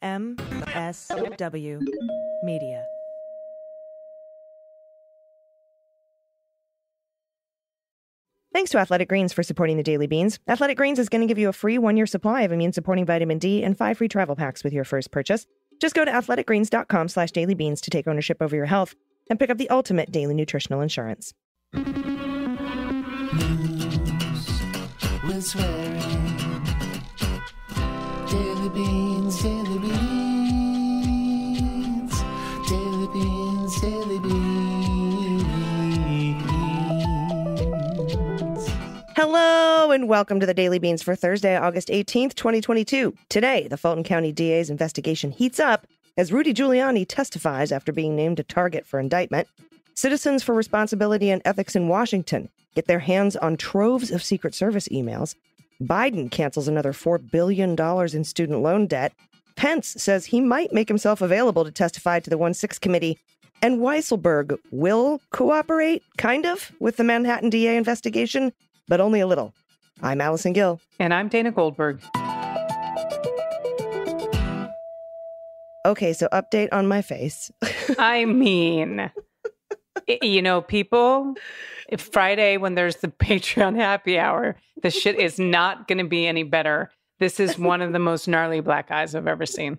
MSW Media. Thanks to Athletic Greens for supporting the Daily Beans. Athletic Greens is going to give you a free 1-year supply of immune-supporting vitamin D and 5 free travel packs with your first purchase. Just go to athleticgreens.com/dailybeans to take ownership over your health and pick up the ultimate daily nutritional insurance. News with swearing. Daily Beans, Daily Beans. Daily Beans, Daily Beans. Hello and welcome to the Daily Beans for Thursday, August 18th, 2022. Today, the Fulton County DA's investigation heats up as Rudy Giuliani testifies after being named a target for indictment. Citizens for Responsibility and Ethics in Washington get their hands on troves of Secret Service emails. Biden cancels another $4 billion in student loan debt. Pence says he might make himself available to testify to the 1-6 committee. And Weisselberg will cooperate, kind of, with the Manhattan DA investigation, but only a little. I'm Allison Gill. And I'm Dana Goldberg. Okay, so update on my face. I mean, people, if Friday when there's the Patreon happy hour, the shit is not going to be any better. This is one of the most gnarly black eyes I've ever seen.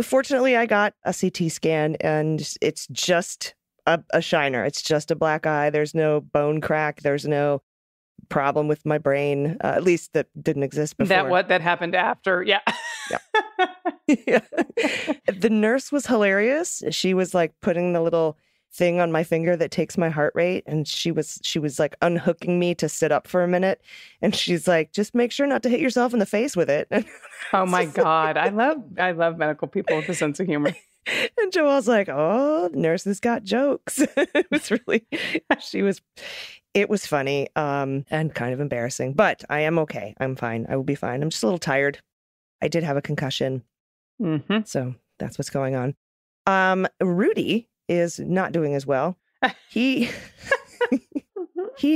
Fortunately, I got a CT scan and it's just a shiner. It's just a black eye. There's no bone crack. There's no problem with my brain, at least that didn't exist before. That happened after. Yeah. Yeah. The nurse was hilarious. She was like putting the little thing on my finger that takes my heart rate. And she was like unhooking me to sit up for a minute. And she's like, just make sure not to hit yourself in the face with it. Oh my God. I love medical people with a sense of humor. And Joelle's like, oh, nurses got jokes. It was funny and kind of embarrassing, but I am okay. I'm fine. I will be fine. I'm just a little tired. I did have a concussion. Mm-hmm. So that's what's going on. Rudy is not doing as well. He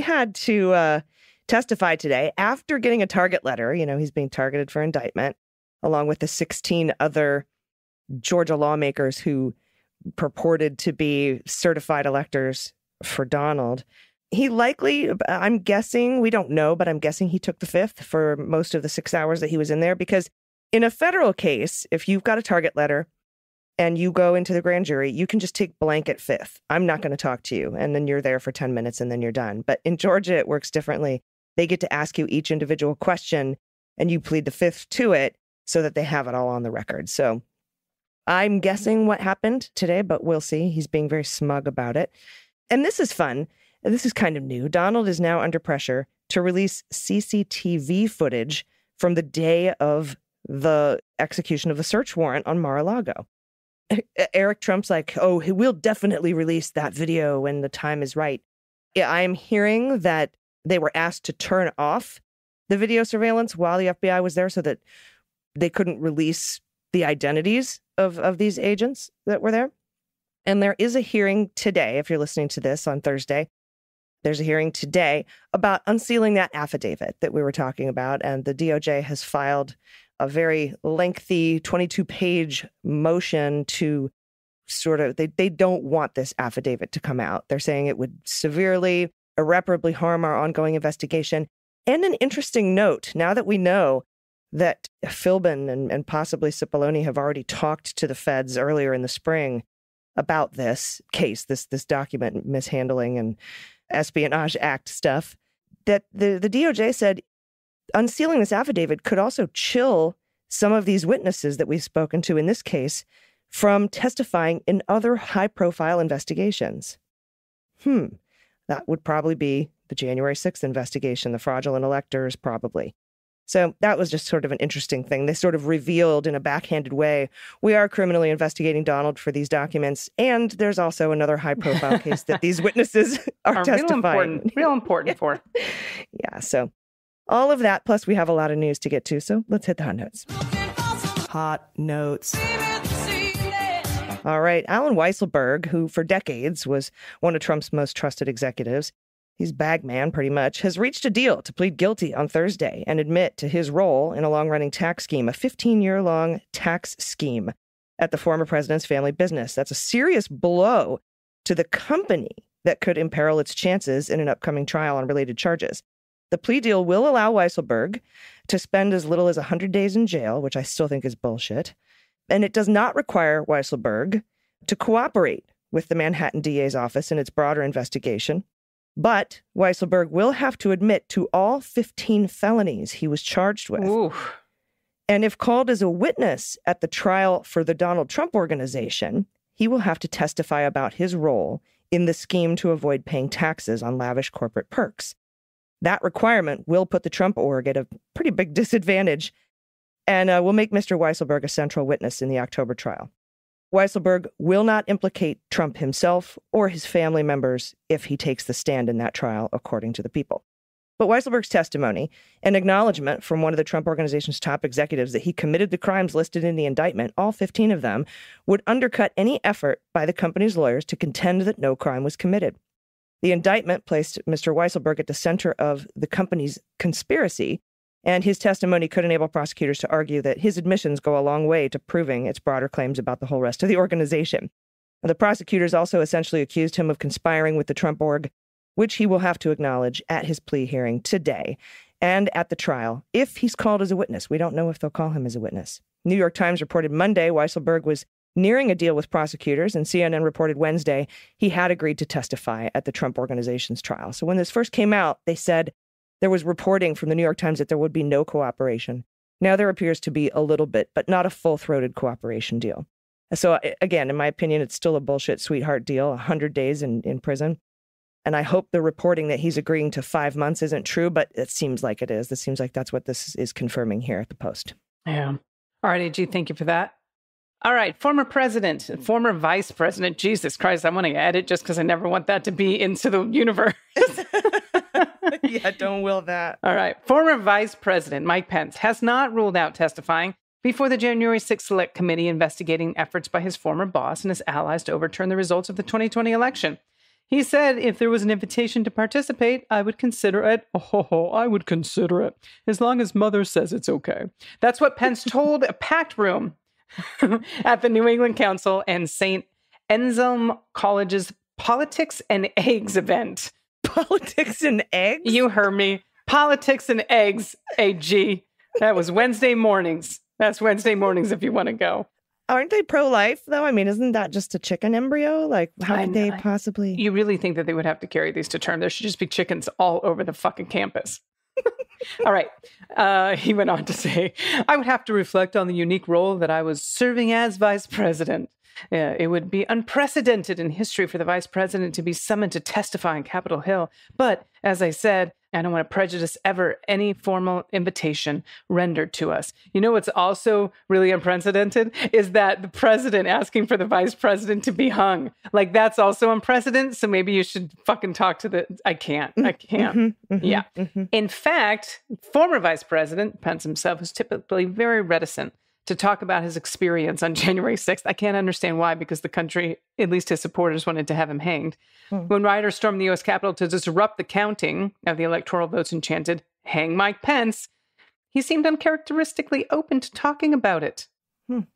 had to testify today after getting a target letter. He's being targeted for indictment, along with the 16 other Georgia lawmakers who purported to be certified electors for Donald. He likely, I'm guessing, we don't know, but I'm guessing he took the fifth for most of the 6 hours that he was in there, because in a federal case, if you've got a target letter and you go into the grand jury, you can just take blanket fifth. I'm not going to talk to you. And then you're there for 10 minutes and then you're done. But in Georgia, it works differently. They get to ask you each individual question and you plead the fifth to it so that they have it all on the record. So I'm guessing what happened today, but we'll see. He's being very smug about it. And this is fun. This is kind of new. Donald is now under pressure to release CCTV footage from the day of the execution of the search warrant on Mar-a-Lago. Eric Trump's like, oh, he will definitely release that video when the time is right. Yeah, I'm hearing that they were asked to turn off the video surveillance while the FBI was there so that they couldn't release the identities of these agents that were there. And there is a hearing today, if you're listening to this on Thursday, there's a hearing today about unsealing that affidavit that we were talking about. And the DOJ has filed a very lengthy 22-page motion to sort of, they don't want this affidavit to come out. They're saying it would severely, irreparably harm our ongoing investigation. And an interesting note, now that we know that Philbin and possibly Cipollone have already talked to the feds earlier in the spring about this case, this document mishandling and Espionage Act stuff, that the DOJ said unsealing this affidavit could also chill some of these witnesses that we've spoken to in this case from testifying in other high-profile investigations. That would probably be the January 6th investigation, the fraudulent electors, probably. So that was just sort of an interesting thing. They sort of revealed in a backhanded way, we are criminally investigating Donald for these documents. And there's also another high profile case that these witnesses are testifying. Real important for. Yeah. So all of that. Plus we have a lot of news to get to. So let's hit the hot notes. Hot notes. All right. Alan Weisselberg, who for decades was one of Trump's most trusted executives, he's bagman pretty much, has reached a deal to plead guilty on Thursday and admit to his role in a long-running tax scheme, a 15-year-long tax scheme at the former president's family business. That's a serious blow to the company that could imperil its chances in an upcoming trial on related charges. The plea deal will allow Weisselberg to spend as little as 100 days in jail, which I still think is bullshit. And it does not require Weisselberg to cooperate with the Manhattan DA's office in its broader investigation. But Weisselberg will have to admit to all 15 felonies he was charged with. Ooh. And if called as a witness at the trial for the Donald Trump Organization, he will have to testify about his role in the scheme to avoid paying taxes on lavish corporate perks. That requirement will put the Trump org at a pretty big disadvantage and will make Mr. Weisselberg a central witness in the October trial. Weisselberg will not implicate Trump himself or his family members if he takes the stand in that trial, according to the People. But Weisselberg's testimony, an acknowledgement from one of the Trump Organization's top executives that he committed the crimes listed in the indictment, all 15 of them, would undercut any effort by the company's lawyers to contend that no crime was committed. The indictment placed Mr. Weisselberg at the center of the company's conspiracy, and his testimony could enable prosecutors to argue that his admissions go a long way to proving its broader claims about the whole rest of the organization. The prosecutors also essentially accused him of conspiring with the Trump org, which he will have to acknowledge at his plea hearing today and at the trial, if he's called as a witness. We don't know if they'll call him as a witness. New York Times reported Monday Weisselberg was nearing a deal with prosecutors, and CNN reported Wednesday he had agreed to testify at the Trump Organization's trial. So when this first came out, they said there was reporting from the New York Times that there would be no cooperation. Now there appears to be a little bit, but not a full-throated cooperation deal. So again, in my opinion, it's still a bullshit sweetheart deal, 100 days in prison. And I hope the reporting that he's agreeing to 5 months isn't true, but it seems like it is. It seems like that's what this is confirming here at the Post. Yeah. All right, AG, thank you for that. All right, former president, former vice president. Jesus Christ, I want to add it just because I never want that to be into the universe. Yeah, don't will that. All right. Former Vice President Mike Pence has not ruled out testifying before the January 6th Select Committee investigating efforts by his former boss and his allies to overturn the results of the 2020 election. He said if there was an invitation to participate, I would consider it. Oh, I would consider it, as long as Mother says it's okay. That's what Pence told a packed room at the New England Council and St. Anselm College's Politics and Eggs event. Politics and eggs? You heard me. Politics and eggs, AG. That was Wednesday mornings. That's Wednesday mornings if you want to go. Aren't they pro-life, though? I mean, isn't that just a chicken embryo? Like, how could they possibly... You really think that they would have to carry these to term? There should just be chickens all over the fucking campus. All right. He went on to say, I would have to reflect on the unique role that I was serving as vice president. It would be unprecedented in history for the vice president to be summoned to testify on Capitol Hill. But as I said, I don't want to prejudice ever any formal invitation rendered to us. You know what's also really unprecedented is that the president asking for the vice president to be hung. Like, that's also unprecedented. So maybe you should fucking talk to the... I can't. Yeah. In fact, former vice president Pence himself is typically very reticent to talk about his experience on January 6th. I can't understand why, because the country, at least his supporters, wanted to have him hanged. When rioters stormed the U.S. Capitol to disrupt the counting of the electoral votes and chanted, "Hang Mike Pence," he seemed uncharacteristically open to talking about it.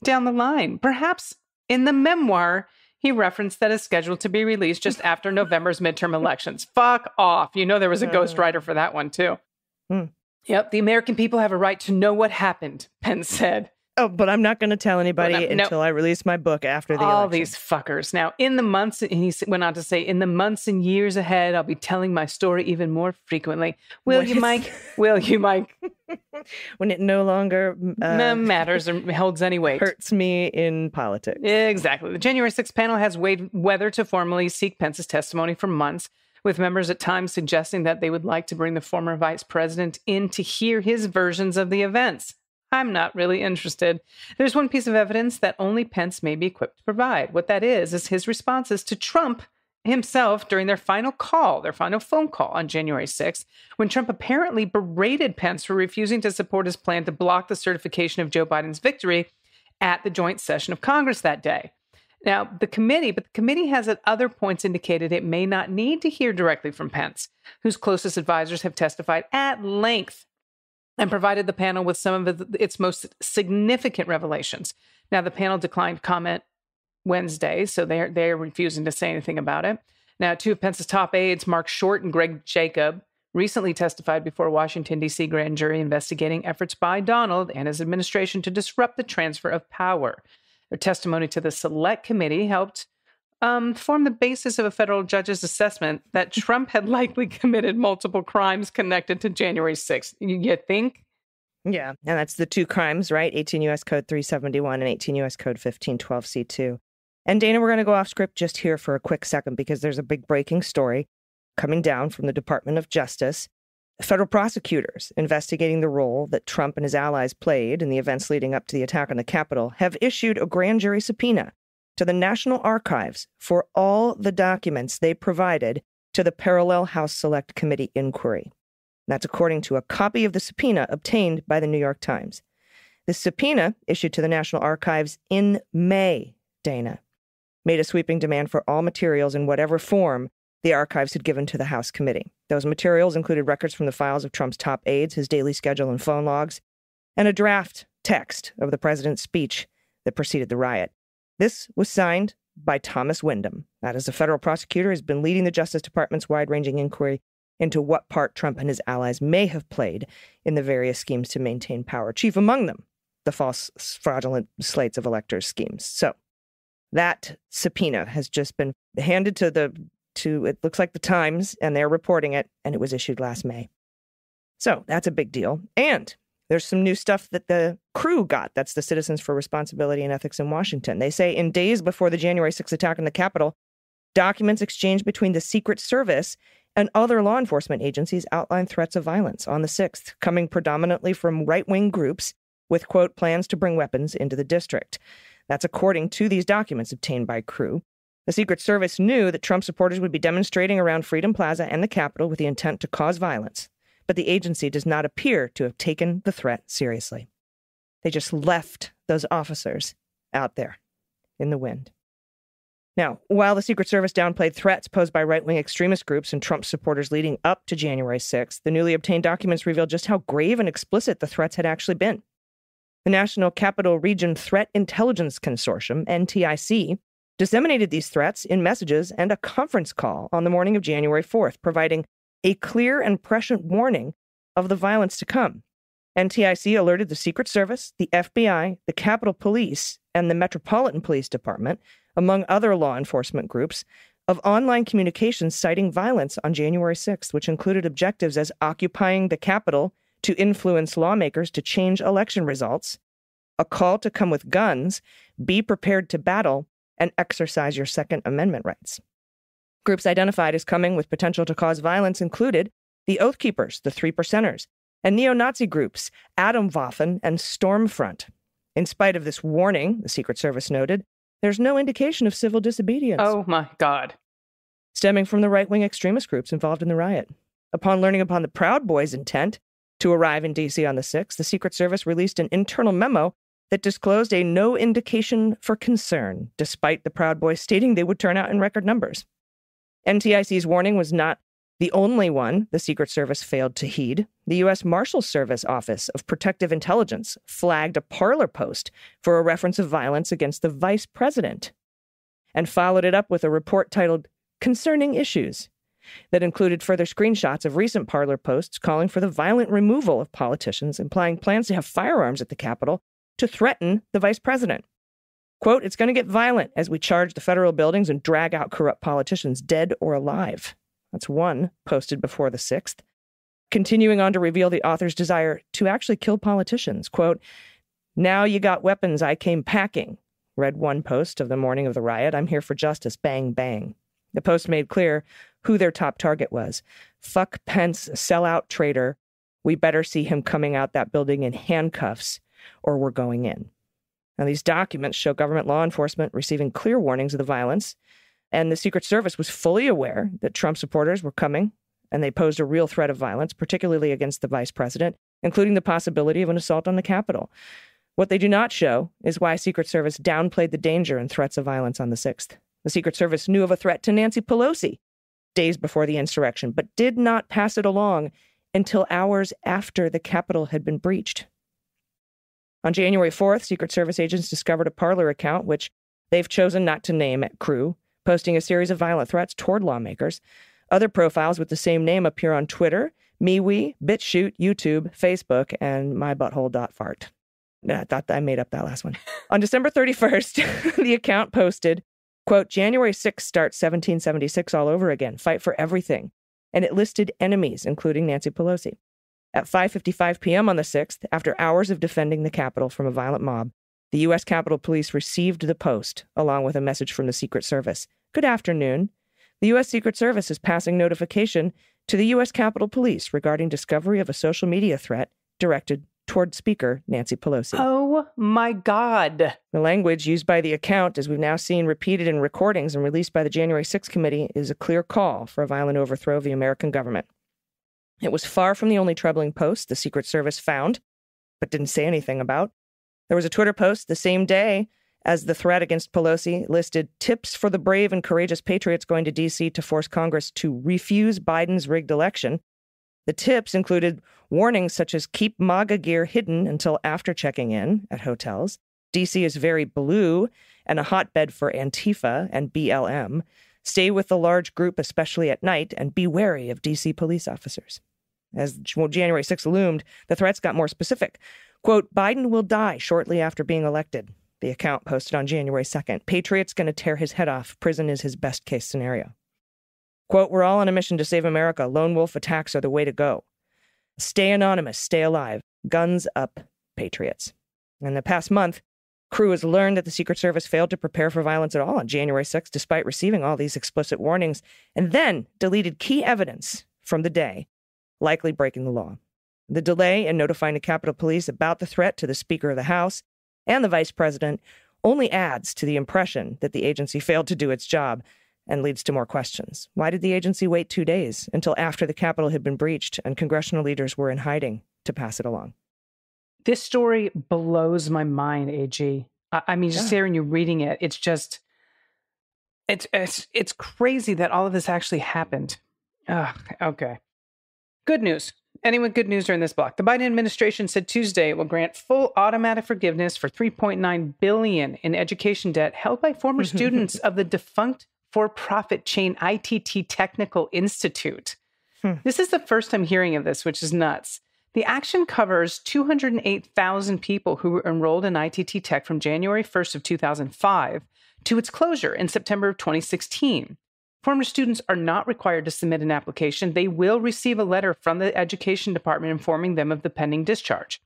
Down the line, perhaps in the memoir he referenced that is scheduled to be released just after November's midterm elections. Fuck off. You know there was a ghostwriter for that one, too. Yep, the American people have a right to know what happened, Pence said. Oh, but I'm not going to tell anybody until I release my book after the all election. These fuckers. Now, in the months, and he went on to say, in the months and years ahead, I'll be telling my story even more frequently. Will you, Mike? Will you, Mike? When it no longer matters or holds any weight. Hurts me in politics. Exactly. The January 6th panel has weighed whether to formally seek Pence's testimony for months, with members at times suggesting that they would like to bring the former vice president in to hear his versions of the events. I'm not really interested. There's one piece of evidence that only Pence may be equipped to provide. What that is his responses to Trump himself during their final phone call on January 6th, when Trump apparently berated Pence for refusing to support his plan to block the certification of Joe Biden's victory at the joint session of Congress that day. Now, the committee has at other points indicated it may not need to hear directly from Pence, whose closest advisors have testified at length and provided the panel with some of its most significant revelations. Now, the panel declined comment Wednesday, so they're refusing to say anything about it. Now, two of Pence's top aides, Mark Short and Greg Jacob, recently testified before a Washington, D.C. grand jury investigating efforts by Donald and his administration to disrupt the transfer of power. Their testimony to the Select Committee helped form the basis of a federal judge's assessment that Trump had likely committed multiple crimes connected to January 6th. You think? Yeah, and that's the two crimes, right? 18 U.S. Code 371 and 18 U.S. Code 1512C2. And Dana, we're going to go off script just here for a quick second because there's a big breaking story coming down from the Department of Justice. Federal prosecutors investigating the role that Trump and his allies played in the events leading up to the attack on the Capitol have issued a grand jury subpoena to the National Archives for all the documents they provided to the parallel House Select Committee inquiry. That's according to a copy of the subpoena obtained by the New York Times. The subpoena, issued to the National Archives in May, Dana, made a sweeping demand for all materials in whatever form the archives had given to the House committee. Those materials included records from the files of Trump's top aides, his daily schedule and phone logs, and a draft text of the president's speech that preceded the riot. This was signed by Thomas Windom. That is, a federal prosecutor has been leading the Justice Department's wide-ranging inquiry into what part Trump and his allies may have played in the various schemes to maintain power, chief among them the false, fraudulent slates of electors schemes. So that subpoena has just been handed to it looks like the Times, and they're reporting it, and it was issued last May. So that's a big deal. And there's some new stuff that the crew got. That's the Citizens for Responsibility and Ethics in Washington. They say in days before the January 6th attack on the Capitol, documents exchanged between the Secret Service and other law enforcement agencies outline threats of violence on the 6th, coming predominantly from right-wing groups with, quote, plans to bring weapons into the district. That's according to these documents obtained by crew. The Secret Service knew that Trump supporters would be demonstrating around Freedom Plaza and the Capitol with the intent to cause violence, but the agency does not appear to have taken the threat seriously. They just left those officers out there in the wind. Now, while the Secret Service downplayed threats posed by right-wing extremist groups and Trump supporters leading up to January 6th, the newly obtained documents revealed just how grave and explicit the threats had actually been. The National Capital Region Threat Intelligence Consortium, NTIC, disseminated these threats in messages and a conference call on the morning of January 4th, providing a clear and prescient warning of the violence to come. NTIC alerted the Secret Service, the FBI, the Capitol Police, and the Metropolitan Police Department, among other law enforcement groups, of online communications citing violence on January 6th, which included objectives as occupying the Capitol to influence lawmakers to change election results, a call to come with guns, be prepared to battle, and exercise your Second Amendment rights. Groups identified as coming with potential to cause violence included the Oath Keepers, the Three Percenters, and neo-Nazi groups Atomwaffen and Stormfront. In spite of this warning, the Secret Service noted, there's no indication of civil disobedience. Oh, my God. Stemming from the right-wing extremist groups involved in the riot. Upon learning upon the Proud Boys' intent to arrive in D.C. on the 6th, the Secret Service released an internal memo that disclosed a no indication for concern, despite the Proud Boys stating they would turn out in record numbers. NTIC's warning was not the only one the Secret Service failed to heed. The U.S. Marshals Service Office of Protective Intelligence flagged a Parler post for a reference of violence against the vice president and followed it up with a report titled Concerning Issues that included further screenshots of recent Parler posts calling for the violent removal of politicians, implying plans to have firearms at the Capitol to threaten the vice president. Quote, it's going to get violent as we charge the federal buildings and drag out corrupt politicians, dead or alive. That's one posted before the 6th. Continuing on to reveal the author's desire to actually kill politicians. Quote, now you got weapons, I came packing. Read one post of the morning of the riot. I'm here for justice, bang, bang. The post made clear who their top target was. Fuck Pence, sellout traitor. We better see him coming out that building in handcuffs or we're going in. Now, these documents show government law enforcement receiving clear warnings of the violence, and the Secret Service was fully aware that Trump supporters were coming, and they posed a real threat of violence, particularly against the vice president, including the possibility of an assault on the Capitol. What they do not show is why Secret Service downplayed the danger and threats of violence on the 6th. The Secret Service knew of a threat to Nancy Pelosi days before the insurrection, but did not pass it along until hours after the Capitol had been breached. On January 4th, Secret Service agents discovered a Parler account, which they've chosen not to name at Crew, posting a series of violent threats toward lawmakers. Other profiles with the same name appear on Twitter, MeWe, BitChute, YouTube, Facebook, and mybutthole.fart. I thought I made up that last one. On December 31st, the account posted, quote, January 6th starts 1776 all over again. Fight for everything. And it listed enemies, including Nancy Pelosi. At 5:55 p.m. on the 6th, after hours of defending the Capitol from a violent mob, the U.S. Capitol Police received the post, along with a message from the Secret Service. Good afternoon. The U.S. Secret Service is passing notification to the U.S. Capitol Police regarding discovery of a social media threat directed toward Speaker Nancy Pelosi. Oh, my God. The language used by the account, as we've now seen repeated in recordings and released by the January 6th committee, is a clear call for a violent overthrow of the American government. It was far from the only troubling post the Secret Service found, but didn't say anything about. There was a Twitter post the same day as the threat against Pelosi listed tips for the brave and courageous patriots going to D.C. to force Congress to refuse Biden's rigged election. The tips included warnings such as keep MAGA gear hidden until after checking in at hotels. D.C. is very blue and a hotbed for Antifa and BLM. Stay with the large group, especially at night, and be wary of D.C. police officers. As January 6th loomed, the threats got more specific. Quote, Biden will die shortly after being elected. The account posted on January 2nd. Patriot's going to tear his head off. Prison is his best case scenario. Quote, we're all on a mission to save America. Lone wolf attacks are the way to go. Stay anonymous. Stay alive. Guns up, patriots. In the past month, Crew has learned that the Secret Service failed to prepare for violence at all on January 6th, despite receiving all these explicit warnings, and then deleted key evidence from the day, likely breaking the law. The delay in notifying the Capitol Police about the threat to the Speaker of the House and the Vice President only adds to the impression that the agency failed to do its job and leads to more questions. Why did the agency wait 2 days until after the Capitol had been breached and congressional leaders were in hiding to pass it along? This story blows my mind, AG. I mean, just hearing you reading it, it's just, it's crazy that all of this actually happened. Okay. Good news. Anyone good news during this block? The Biden administration said Tuesday it will grant full automatic forgiveness for $3.9 billion in education debt held by former students of the defunct for-profit chain ITT Technical Institute. This is the first time hearing of this, which is nuts. The action covers 208,000 people who were enrolled in ITT Tech from January 1st of 2005 to its closure in September of 2016. Former students are not required to submit an application. They will receive a letter from the Education Department informing them of the pending discharge.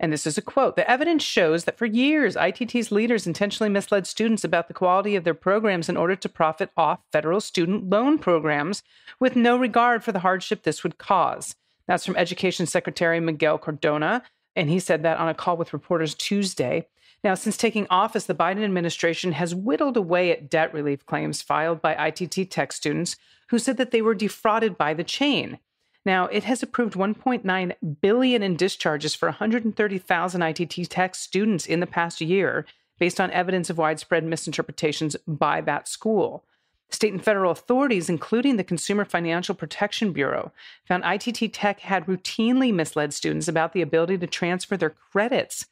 And this is a quote. The evidence shows that for years, ITT's leaders intentionally misled students about the quality of their programs in order to profit off federal student loan programs with no regard for the hardship this would cause. That's from Education Secretary Miguel Cardona, and he said that on a call with reporters Tuesday. Now, since taking office, the Biden administration has whittled away at debt relief claims filed by ITT Tech students who said that they were defrauded by the chain. Now, it has approved $1.9 billion in discharges for 130,000 ITT Tech students in the past year, based on evidence of widespread misinterpretations by that school. State and federal authorities, including the Consumer Financial Protection Bureau, found ITT Tech had routinely misled students about the ability to transfer their credits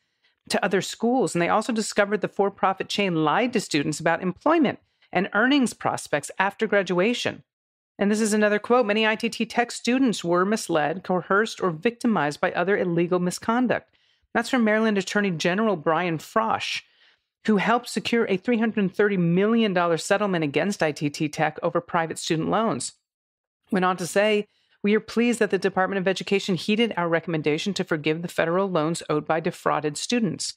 to other schools. And they also discovered the for-profit chain lied to students about employment and earnings prospects after graduation. And this is another quote. Many ITT Tech students were misled, coerced, or victimized by other illegal misconduct. That's from Maryland Attorney General Brian Frosch, who helped secure a $330 million settlement against ITT Tech over private student loans. Went on to say, we are pleased that the Department of Education heeded our recommendation to forgive the federal loans owed by defrauded students.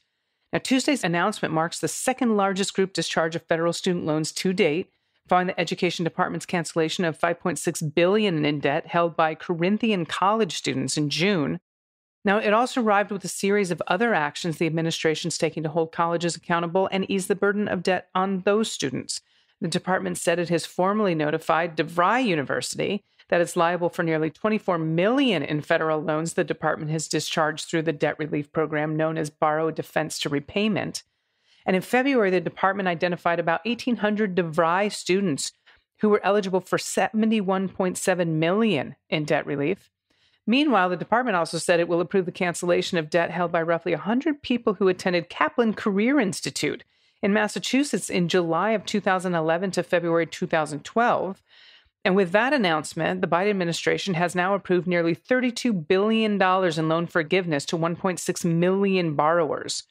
Now, Tuesday's announcement marks the second largest group discharge of federal student loans to date, following the Education Department's cancellation of $5.6 billion in debt held by Corinthian college students in June. Now, it also arrived with a series of other actions the administration's taking to hold colleges accountable and ease the burden of debt on those students. The department said it has formally notified DeVry University that it's liable for nearly $24 million in federal loans the department has discharged through the debt relief program known as Borrow Defense to Repayment. And in February, the department identified about 1,800 DeVry students who were eligible for $71.7 million in debt relief. Meanwhile, the department also said it will approve the cancellation of debt held by roughly 100 people who attended Kaplan Career Institute in Massachusetts in July of 2011 to February 2012. And with that announcement, the Biden administration has now approved nearly $32 billion in loan forgiveness to 1.6 million borrowers.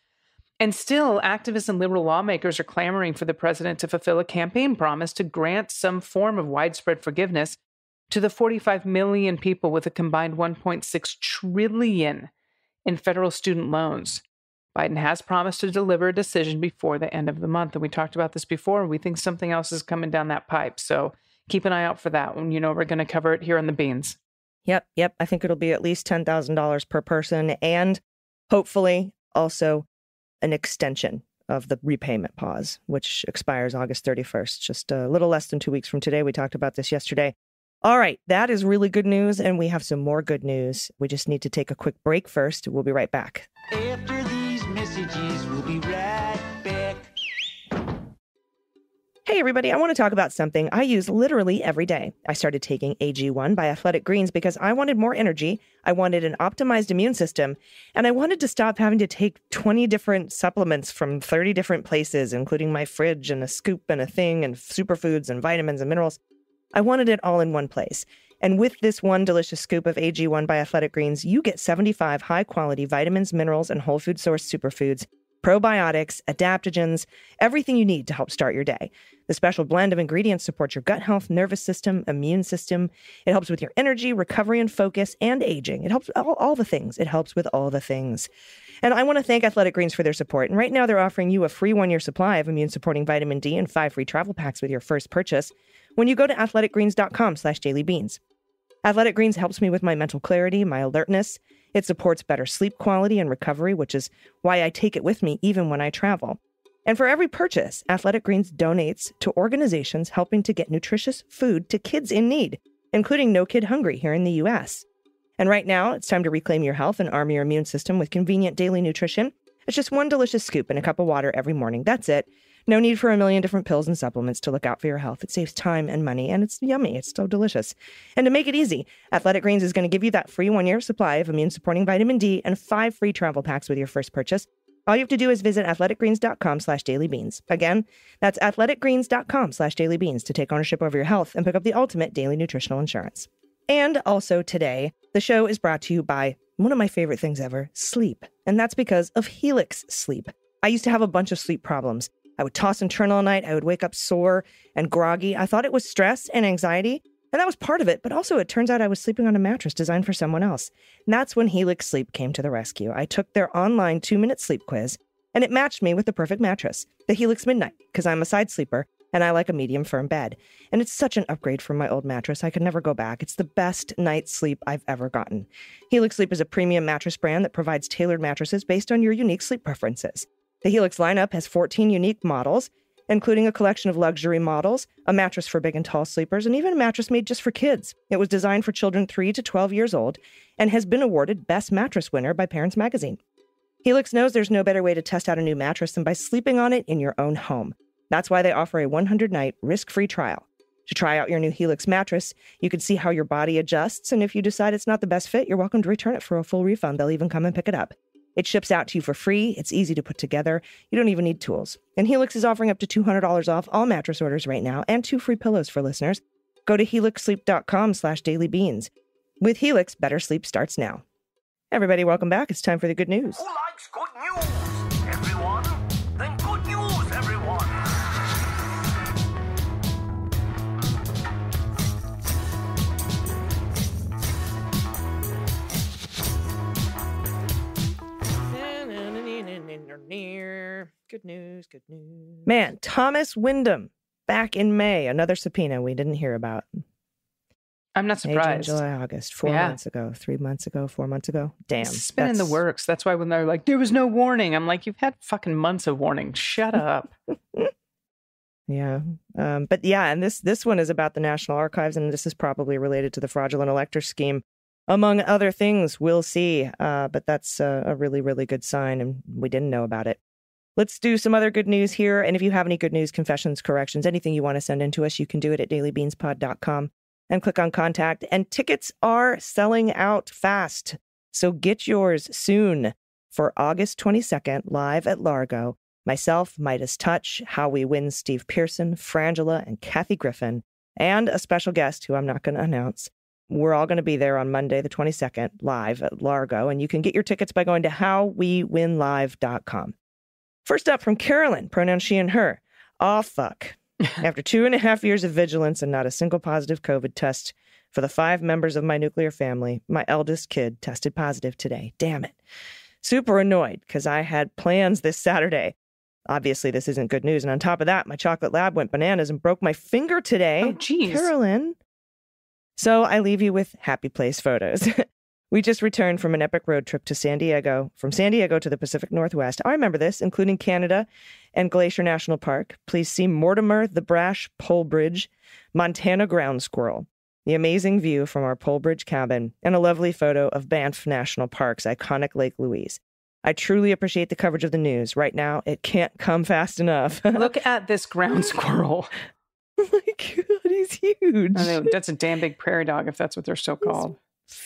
And still, activists and liberal lawmakers are clamoring for the president to fulfill a campaign promise to grant some form of widespread forgiveness to the 45 million people with a combined 1.6 trillion in federal student loans. Biden has promised to deliver a decision before the end of the month. And we talked about this before. We think something else is coming down that pipe. So keep an eye out for that one. You know, we're going to cover it here on the Beans. Yep. I think it'll be at least $10,000 per person, and hopefully also an extension of the repayment pause, which expires August 31st, just a little less than 2 weeks from today. We talked about this yesterday. All right, that is really good news, and we have some more good news. We just need to take a quick break first. We'll be right back. After these messages, we'll be right back. Hey, everybody, I want to talk about something I use literally every day. I started taking AG1 by Athletic Greens because I wanted more energy, I wanted an optimized immune system, and I wanted to stop having to take 20 different supplements from 30 different places, including my fridge and a scoop and a thing and superfoods and vitamins and minerals. I wanted it all in one place. And with this one delicious scoop of AG1 by Athletic Greens, you get 75 high-quality vitamins, minerals, and whole food source superfoods, probiotics, adaptogens, everything you need to help start your day. The special blend of ingredients supports your gut health, nervous system, immune system. It helps with your energy, recovery, and focus, and aging. It helps all the things. It helps with all the things. And I want to thank Athletic Greens for their support. And right now they're offering you a free 1-year supply of immune-supporting vitamin D and 5 free travel packs with your first purchase when you go to athleticgreens.com/dailybeans. Athletic Greens helps me with my mental clarity, my alertness. It supports better sleep quality and recovery, which is why I take it with me even when I travel. And for every purchase, Athletic Greens donates to organizations helping to get nutritious food to kids in need, including No Kid Hungry here in the U.S. And right now, it's time to reclaim your health and arm your immune system with convenient daily nutrition. It's just one delicious scoop in a cup of water every morning. That's it. No need for a million different pills and supplements to look out for your health. It saves time and money, and it's yummy. It's so delicious. And to make it easy, Athletic Greens is going to give you that free 1-year supply of immune-supporting vitamin D and 5 free travel packs with your first purchase. All you have to do is visit athleticgreens.com/dailybeans. Again, that's athleticgreens.com/dailybeans to take ownership over your health and pick up the ultimate daily nutritional insurance. And also today, the show is brought to you by one of my favorite things ever, sleep. And that's because of Helix Sleep. I used to have a bunch of sleep problems. I would toss and turn all night. I would wake up sore and groggy. I thought it was stress and anxiety, and that was part of it. But also, it turns out I was sleeping on a mattress designed for someone else. And that's when Helix Sleep came to the rescue. I took their online 2-minute sleep quiz, and it matched me with the perfect mattress, the Helix Midnight, because I'm a side sleeper, and I like a medium firm bed. And it's such an upgrade from my old mattress. I could never go back. It's the best night's sleep I've ever gotten. Helix Sleep is a premium mattress brand that provides tailored mattresses based on your unique sleep preferences. The Helix lineup has 14 unique models, including a collection of luxury models, a mattress for big and tall sleepers, and even a mattress made just for kids. It was designed for children 3 to 12 years old and has been awarded Best Mattress winner by Parents Magazine. Helix knows there's no better way to test out a new mattress than by sleeping on it in your own home. That's why they offer a 100-night risk-free trial. To try out your new Helix mattress, you can see how your body adjusts, and if you decide it's not the best fit, you're welcome to return it for a full refund. They'll even come and pick it up. It ships out to you for free. It's easy to put together. You don't even need tools. And Helix is offering up to $200 off all mattress orders right now and 2 free pillows for listeners. Go to helixsleep.com/dailybeans. With Helix, better sleep starts now. Everybody, welcome back. It's time for the good news. Who likes good news? Everyone? Then good news, everyone. Good news, good news. Man, Thomas Windom, back in May, another subpoena we didn't hear about. I'm not May, surprised. June, July, August, 4 months ago, 3 months ago, 4 months ago. Damn. It's been in the works. That's why when they're like, there was no warning, I'm like, you've had fucking months of warning. Shut up. Yeah. But yeah, and this one is about the National Archives, and this is probably related to the fraudulent elector scheme, among other things. We'll see. But that's a really, really good sign, and we didn't know about it. Let's do some other good news here. And if you have any good news, confessions, corrections, anything you want to send in to us, you can do it at dailybeanspod.com and click on contact. And tickets are selling out fast. So get yours soon for August 22nd, live at Largo. Myself, Midas Touch, How We Win, Steve Pearson, Frangela, and Kathy Griffin, and a special guest who I'm not going to announce. We're all going to be there on Monday, the 22nd, live at Largo. And you can get your tickets by going to howwewinlive.com. First up from Carolyn, pronouns she and her. Aw, fuck. After 2.5 years of vigilance and not a single positive COVID test for the 5 members of my nuclear family, my eldest kid tested positive today. Damn it. Super annoyed because I had plans this Saturday. Obviously, this isn't good news. And on top of that, my chocolate lab went bananas and broke my finger today. Oh, geez. Carolyn. So I leave you with happy place photos. We just returned from an epic road trip to San Diego, from San Diego to the Pacific Northwest. I remember this, including Canada and Glacier National Park. Please see Mortimer the Brash Pole Bridge, Montana Ground Squirrel, the amazing view from our Pole Bridge cabin, and a lovely photo of Banff National Park's iconic Lake Louise. I truly appreciate the coverage of the news. Right now, it can't come fast enough. Look at this ground squirrel. Oh my God, he's huge. I know, that's a damn big prairie dog, if that's what they're so called.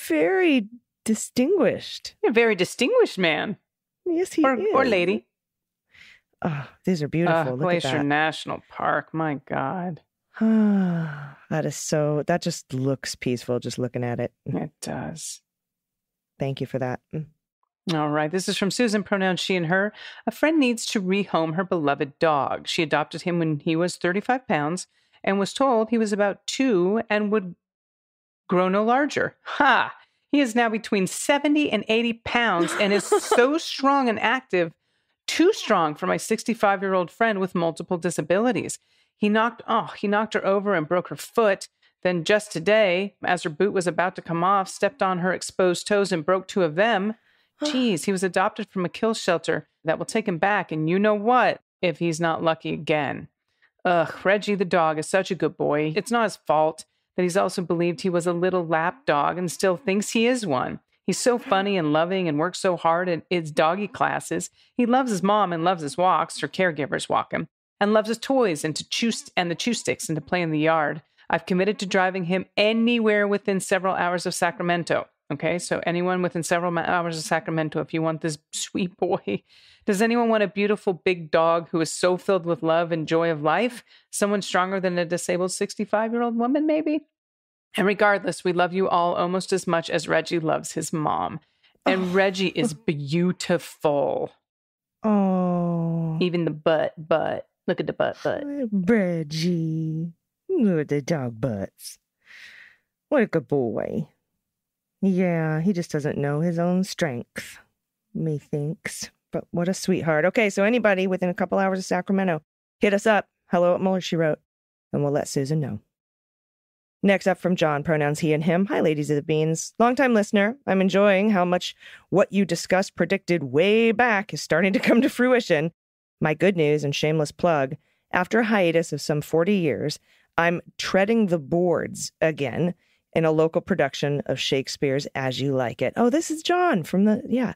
Very distinguished. A very distinguished man. Yes, he is. Or lady. Oh, these are beautiful. Look Glacier at that. National Park. My God. That just looks peaceful just looking at it. It does. Thank you for that. All right. This is from Susan, pronouns she and her. A friend needs to rehome her beloved dog. She adopted him when he was 35 pounds and was told he was about 2 and would grow no larger. Ha! He is now between 70 and 80 pounds and is so strong and active, too strong for my 65-year-old friend with multiple disabilities. He knocked her over and broke her foot. Then just today, as her boot was about to come off, stepped on her exposed toes and broke 2 of them. Geez, he was adopted from a kill shelter that will take him back. And you know what? If he's not lucky again. Ugh, Reggie the dog is such a good boy. It's not his fault that he's also believed he was a little lap dog and still thinks he is one. He's so funny and loving and works so hard in his doggy classes. He loves his mom and loves his walks. Her caregivers walk him. And loves his toys and the chew sticks and to play in the yard. I've committed to driving him anywhere within several hours of Sacramento. Okay, so anyone within several hours of Sacramento, if you want this sweet boy. Does anyone want a beautiful big dog who is so filled with love and joy of life? Someone stronger than a disabled 65-year-old woman, maybe? And regardless, we love you all almost as much as Reggie loves his mom. And Reggie is beautiful. Oh. Even the butt. Look at the butt. Reggie. Look at the dog butts. What a good boy. Yeah, he just doesn't know his own strength, methinks. But what a sweetheart. Okay, so anybody within a couple hours of Sacramento, hit us up. Hello at Muller, she wrote. And we'll let Susan know. Next up from John, pronouns he and him. Hi, ladies of the beans. Longtime listener. I'm enjoying how much what you discussed predicted way back is starting to come to fruition. My good news and shameless plug. After a hiatus of some 40 years, I'm treading the boards again in a local production of Shakespeare's As You Like It. Oh, this is John from the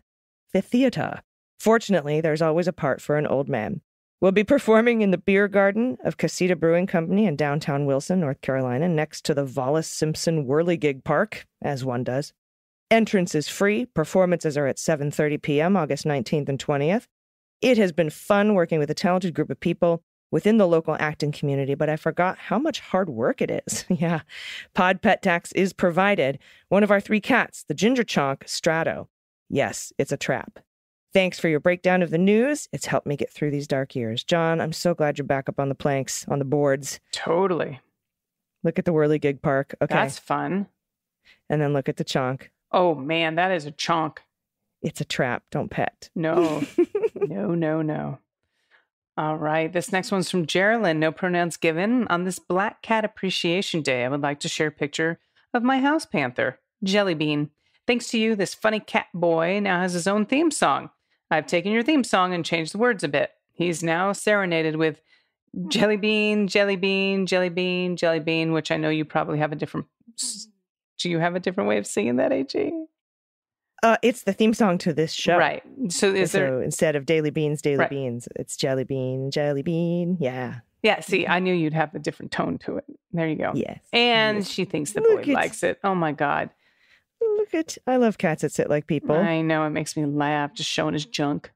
theater. Fortunately, there's always a part for an old man. We'll be performing in the beer garden of Casita Brewing Company in downtown Wilson, North Carolina, next to the Wallace Simpson Whirligig Park, as one does. Entrance is free. Performances are at 7:30 p.m., August 19th and 20th. It has been fun working with a talented group of people within the local acting community, but I forgot how much hard work it is. Yeah. Pod pet tax is provided. One of our 3 cats, the ginger chonk, Strato. Yes, it's a trap. Thanks for your breakdown of the news. It's helped me get through these dark years. John, I'm so glad you're back up on the planks, on the boards. Totally. Look at the Whirligig Park. Okay. That's fun. And then look at the chonk. Oh, man, that is a chonk. It's a trap. Don't pet. No. No. All right. This next one's from Geraldine. No pronouns given. On this Black Cat Appreciation Day, I would like to share a picture of my house panther, Jellybean. Thanks to you, this funny cat boy now has his own theme song. I've taken your theme song and changed the words a bit. He's now serenaded with jelly bean, jelly bean, jelly bean, jelly bean, which I know you probably have a different. Do you have a different way of singing that, AG? It's the theme song to this show. Right. So instead of daily beans, Right. beans, it's jelly bean, jelly bean. Yeah. Yeah, see, I knew you'd have a different tone to it. There you go. Yes. And Yes. she thinks the Look boy at- likes it. Oh my God. I love cats that sit like people. I know, it makes me laugh, just showing his junk.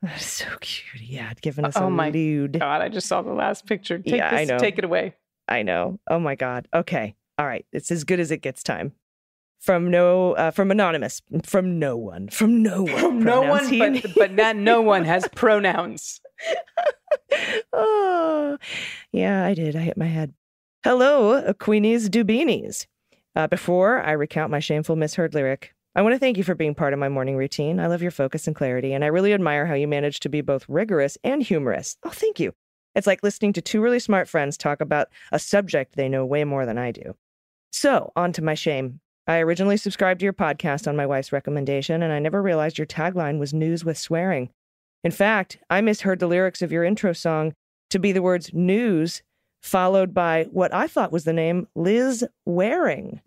That's so cute. Yeah, giving us Oh a my lewd. God, I just saw the last picture. I know. Take it away. I know. Oh my God. Okay. All right. It's as good as it gets time. From anonymous, from no one. But not no one has pronouns. Oh, yeah, I did. I hit my head. Hello, Queenies Dubinis. Before I recount my shameful misheard lyric, I want to thank you for being part of my morning routine. I love your focus and clarity, and I really admire how you manage to be both rigorous and humorous. Oh, thank you. It's like listening to two really smart friends talk about a subject they know way more than I do. So, on to my shame. I originally subscribed to your podcast on my wife's recommendation, and I never realized your tagline was news with swearing. In fact, I misheard the lyrics of your intro song to be the words news, followed by what I thought was the name Liz Waring,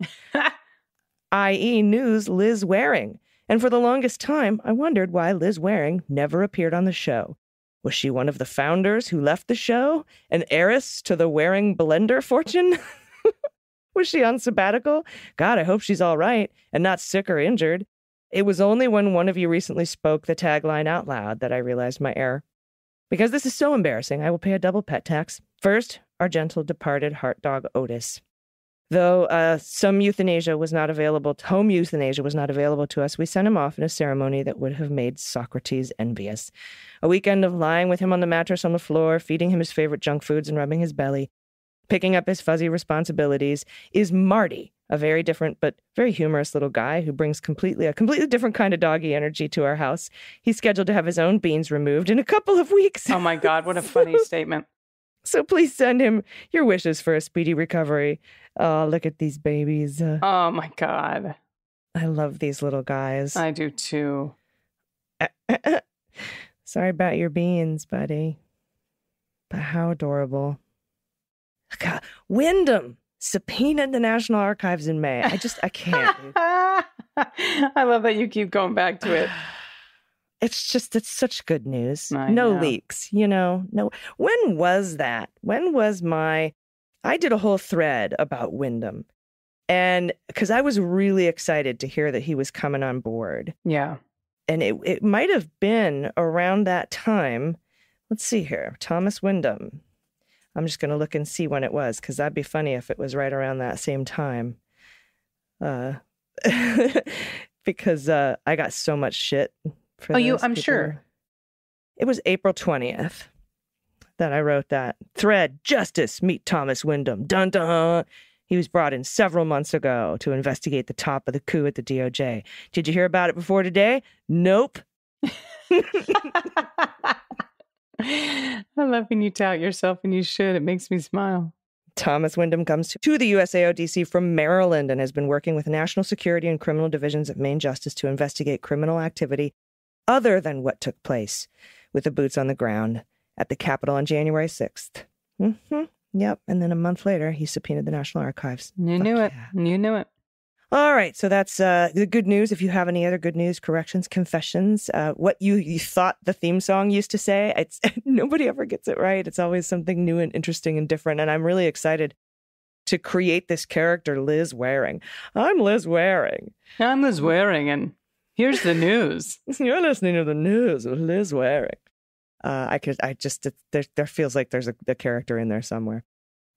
i.e. news Liz Waring. And for the longest time, I wondered why Liz Waring never appeared on the show. Was she one of the founders who left the show? An heiress to the Waring blender fortune? Was she on sabbatical? God, I hope she's all right and not sick or injured. It was only when one of you recently spoke the tagline out loud that I realized my error. Because this is so embarrassing, I will pay a double pet tax. First, our gentle departed heart dog Otis. Though home euthanasia was not available to us, we sent him off in a ceremony that would have made Socrates envious. A weekend of lying with him on the mattress on the floor, feeding him his favorite junk foods and rubbing his belly. Picking up his fuzzy responsibilities is Marty, a very different but very humorous little guy who brings a completely different kind of doggy energy to our house. He's scheduled to have his own beans removed in a couple of weeks. Oh my God, what a funny statement. So please send him your wishes for a speedy recovery. Oh, look at these babies. Oh my God. I love these little guys. I do too. Sorry about your beans, buddy. But how adorable. God, Windom subpoenaed the National Archives in May. I can't. I love that you keep going back to it. It's such good news. I No know. leaks, no. When was that? I did a whole thread about Windom. And because I was really excited to hear that he was coming on board. Yeah. And it might have been around that time. Let's see here. Thomas Windom. I'm just going to look and see when it was, because that'd be funny if it was right around that same time. Because I got so much shit for this. I'm People sure. It was April 20th that I wrote that. Thread, Justice, meet Thomas Windom. Dun dun. He was brought in several months ago to investigate the top of the coup at the DOJ. Did you hear about it before today? Nope. I love when you tout yourself, and you should. It makes me smile. Thomas Windom comes to the USAODC from Maryland and has been working with national security and criminal divisions at Maine Justice to investigate criminal activity other than what took place with the boots on the ground at the Capitol on January 6th. Mm-hmm. Yep. And then a month later, he subpoenaed the National Archives. You knew it. You knew it. All right. So that's the good news. If you have any other good news, corrections, confessions, what you thought the theme song used to say, it's nobody ever gets it right. It's always something new and interesting and different. And I'm really excited to create this character, Liz Waring. I'm Liz Waring. I'm Liz Waring, and here's the news. You're listening to the news with Liz Waring. There feels like there's a character in there somewhere.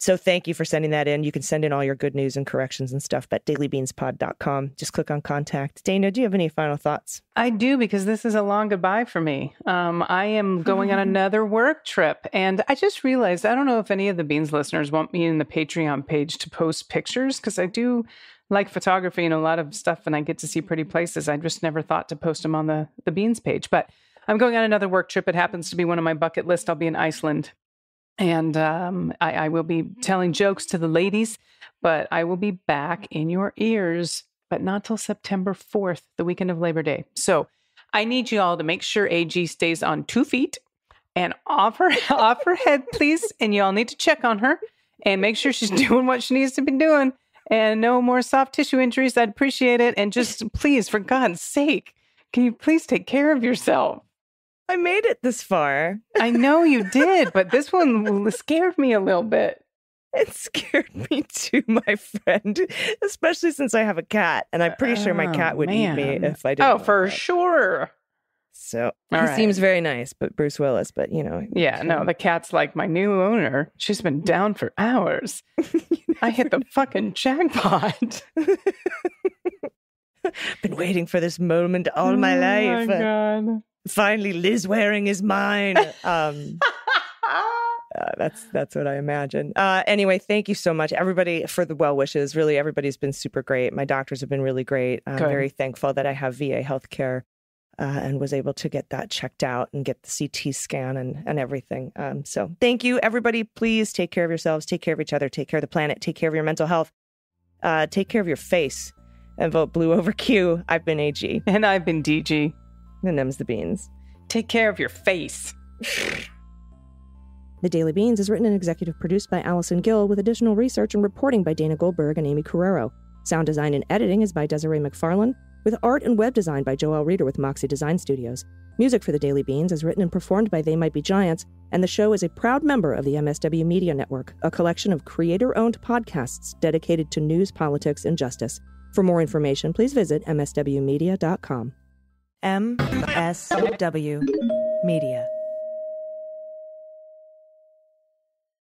So thank you for sending that in. You can send in all your good news and corrections and stuff at dailybeanspod.com. Just click on contact. Dana, do you have any final thoughts? I do, because this is a long goodbye for me. I am going on another work trip, and I just realized, I don't know if any of the Beans listeners want me in the Patreon page to post pictures, because I do like photography and a lot of stuff, and I get to see pretty places. I just never thought to post them on the Beans page, but I'm going on another work trip. It happens to be one of my bucket list. I'll be in Iceland. And I will be telling jokes to the ladies, but I will be back in your ears, but not till September 4th, the weekend of Labor Day. So I need you all to make sure AG stays on 2 feet and off her head, please. And you all need to check on her and make sure she's doing what she needs to be doing. And no more soft tissue injuries. I'd appreciate it. And just please, for God's sake, can you please take care of yourself? I made it this far. I know you did, but this one scared me a little bit. It scared me too, my friend, especially since I have a cat. And I'm pretty sure my cat would eat me if I didn't. Oh, for sure. So he seems very nice, but Bruce Willis, but you know. Yeah, no, the cat's like my new owner. She's been down for hours. I hit the fucking jackpot. Been waiting for this moment all my life. Oh my God. Finally, Liz Waring is mine. That's what I imagine. Anyway, thank you so much, everybody, for the well wishes. Really, everybody's been super great. My doctors have been really great. I'm very thankful that I have VA healthcare and was able to get that checked out and get the CT scan and everything. So thank you, everybody. Please take care of yourselves, take care of each other, take care of the planet, take care of your mental health, take care of your face, and vote blue over Q. I've been AG. And I've been DG. And them's the beans. Take care of your face. The Daily Beans is written and executive produced by Allison Gill with additional research and reporting by Dana Goldberg and Aimee Carrero. Sound design and editing is by Desiree McFarlane, with art and web design by Joelle Reeder with Moxie Design Studios. Music for The Daily Beans is written and performed by They Might Be Giants, and the show is a proud member of the MSW Media Network, a collection of creator-owned podcasts dedicated to news, politics, and justice. For more information, please visit mswmedia.com. MSW Media.